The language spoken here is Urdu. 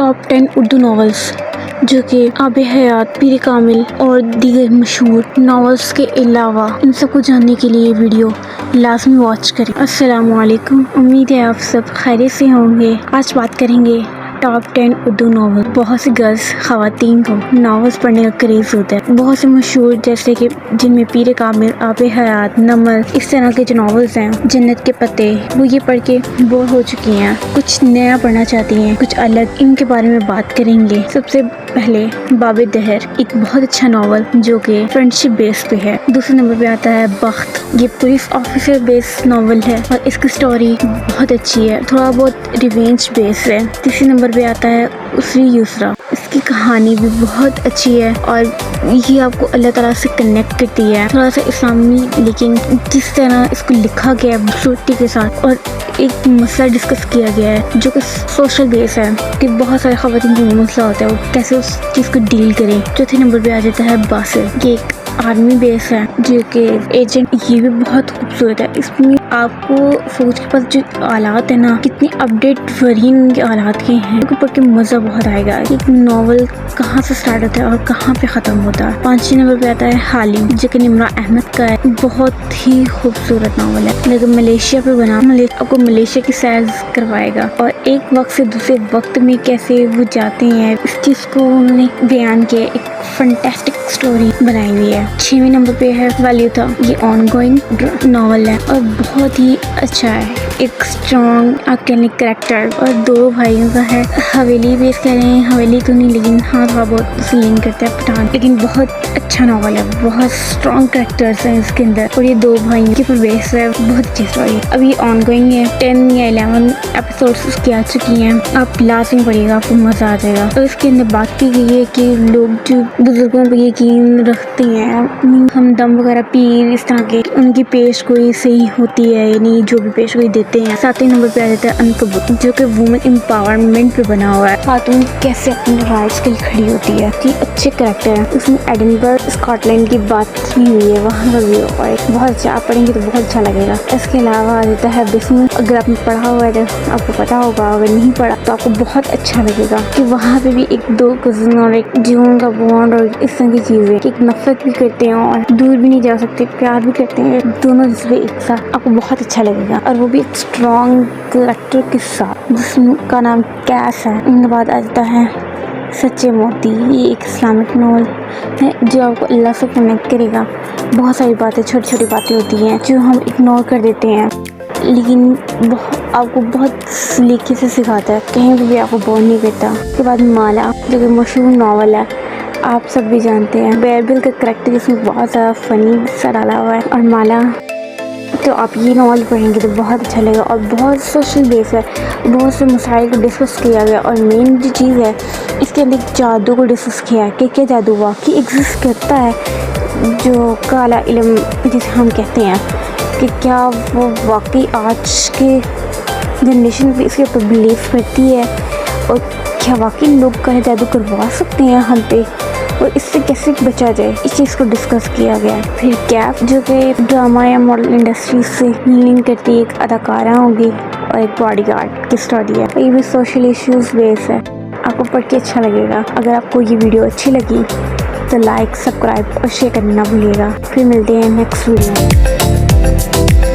ٹاپ 10 اردو ناولز جو کہ آب حیات، پیر کامل اور دیگر مشہور ناولز کے علاوہ ان سب کو جاننے کے لیے ویڈیو لازمی واچ کریں۔ السلام علیکم، امید ہے آپ سب خیریت سے ہوں گے۔ آج بات کریں گے ٹاپ 10 اردو ناول۔ بہت سی گرلز خواتین کو ناولز پڑھنے کا کریز ہوتا ہے۔ بہت سے مشہور جیسے کہ جن میں پیر کامل، آب حیات، نمل، اس طرح کے جو ناولز ہیں، جنت کے پتے، وہ یہ پڑھ کے بور ہو چکی ہیں، کچھ نیا پڑھنا چاہتی ہیں، کچھ الگ۔ ان کے بارے میں بات کریں گے۔ سب سے پہلے باب دہر، ایک بہت اچھا ناول جو کہ فرینڈشپ بیس پہ ہے۔ دوسرے نمبر پہ آتا ہے بخت، یہ پولیس آفیسر بیس ناول ہے اور اس کی سٹوری بہت اچھی ہے، تھوڑا بہت ریونج بیس ہے۔ تیسرے نمبر پہ آتا ہے اسری یسرا، اس کی کہانی بھی بہت اچھی ہے اور یہ آپ کو اللہ تعالیٰ سے کنیکٹ کرتی ہے، تھوڑا سا اسلامی، لیکن جس طرح اس کو لکھا گیا ہے خوبصورتی کے ساتھ اور ایک مسئلہ ڈسکس کیا گیا ہے جو کہ سوشل بیس ہے کہ بہت سارے خواتین کو مسئلہ ہوتا ہے، وہ کیسے اس چیز کو ڈیل کریں۔ چوتھے نمبر پہ آ جاتا ہے باسل، یہ ایک آرمی بیس ہے جو کہ ایجنٹ، یہ بھی بہت خوبصورت ہے۔ اس میں آپ کو فوج کے پاس جو آلات ہیں نا، کتنے اپڈیٹ ورین کے آلات کے ہیں، ان کو پڑھ کے مزہ بہت آئے گا۔ ایک ناول کہاں سے سٹارٹ ہوتا ہے اور کہاں پہ ختم ہوتا ہے۔ پانچویں نمبر پہ آتا ہے حالم، جو کہ نمرا احمد کا ہے، بہت ہی خوبصورت ناول ہے، لیکن ملیشیا پہ بنا، آپ کو ملیشیا کی سیر کروائے گا اور ایک وقت سے دوسرے وقت میں کیسے وہ جاتے ہیں، اس چیز کو انہوں نے بیان کیا، ایک فنٹاسٹک سٹوری بنائی ہوئی ہے۔ چھویں نمبر پہ ہے ویلیوتا، یہ آن گوئنگ ناول ہے اور بہت ہی اچھا ہے، ایک اسٹرانگ اکیلک کریکٹر اور دو بھائیوں کا ہے۔ حویلی بیس کہہ رہے ہیں، حویلی تو نہیں لیکن ہاں تھوڑا بہت لنک کرتا ہے پٹھان، لیکن بہت اچھا ناول ہے، بہت اسٹرانگ کریکٹرز ہیں اس کے اندر اور یہ دو بھائیوں کے پر بیس ہے، بہت اچھی اسٹوری ہے۔ اب یہ آن گوئنگ ہے، 10 یا 11 ایپیسوڈس اس کی آ چکی ہیں، آپ لازمی پڑھیے گا، آپ کو مزہ آ جائے گا۔ اور اس کے اندر بات کی گئی ہے کہ لوگ جو بزرگوں پہ یقین رکھتے ہیں، ہم دم وغیرہ پیر اس طرح کے، ان کی پیش گوئی صحیح ہوتی ہے یعنی جو بھی پیش گوئی دیتے ہیں۔ ساتویں نمبر پہ آ جاتا ہے عنکبوت، جو کہ وومن امپاورمنٹ پہ بنا ہوا ہے، خاتون کیسے اپنے رائٹس کے لیے کھڑی ہوتی ہے۔ یہ اچھے کریکٹر ہیں، اس میں ایڈنبرگ اسکاٹ لینڈ کی بات بھی ہوئی ہے، وہاں کا بھی ہوا ہے، بہت اچھا، آپ پڑھیں گے تو بہت اچھا لگے گا۔ اس کے علاوہ آ جاتا ہے بسم، اگر آپ نے پڑھا ہوا ہے تو آپ کو پتا ہوگا، اگر نہیں پڑھا تو آپ کو بہت اچھا لگے گا کہ وہاں پہ بھی ایک دو کزن اور ایک جون کا بانڈ اور اس طرح کی چیزیں، ایک نفرت بھی کرتے ہیں اور دور بھی نہیں جا سکتے، پیار بھی کرتے ہیں، دونوں جذبے ایک ساتھ، آپ کو بہت اچھا لگے گا اور وہ بھی ایک اسٹرانگ کریکٹر کے ساتھ جس کا نام کیس ہے۔ ان کے بعد آ جاتا ہے سچے موتی، یہ ایک اسلامک ناول ہے جو آپ کو اللہ سے کنیکٹ کرے گا۔ بہت ساری باتیں، چھوٹی چھوٹی باتیں ہوتی ہیں جو ہم اگنور کر دیتے ہیں، لیکن آپ کو بہت سلیقے سے سکھاتا ہے، کہیں بھی آپ کو بور نہیں کرتا۔ اس کے بعد مالا، جو کہ مشہور ناول ہے، آپ سب بھی جانتے ہیں، بیربل کا کریکٹر اس میں بہت زیادہ فنی سا ڈالا ہوا ہے اور مالا تو آپ یہ ناول پڑھیں گے تو بہت اچھا لگے گا اور بہت سوشل بیس ہے، بہت سے مسائل کو ڈسکس کیا گیا اور مین جو چیز ہے اس کے اندر جادو کو ڈسکس کیا ہے کہ کیا جادو واقعی ایگزسٹ کرتا ہے، جو کالا علم جسے ہم کہتے ہیں، کہ کیا وہ واقعی آج کے جنریشن پہ اس کے اوپر بلیف کرتی ہے اور کیا واقعی لوگ کالا جادو کروا سکتے ہیں ہم پہ اور اس سے کیسے بچا جائے، اس چیز کو ڈسکس کیا گیا ہے۔ پھر کیف، جو کہ ڈرامہ یا ماڈل انڈسٹری سے لنک کرتی ہے، ایک اداکارہ ہوگی اور ایک باڈی گارڈ کی اسٹوری ہے، یہ بھی سوشل ایشوز بیس ہے، آپ کو پڑھ کے اچھا لگے گا۔ اگر آپ کو یہ ویڈیو اچھی لگی تو لائک، سبسکرائب اور شیئر کرنا نہ بھولیے گا۔ پھر ملتے ہیں نیکسٹ ویڈیو میں۔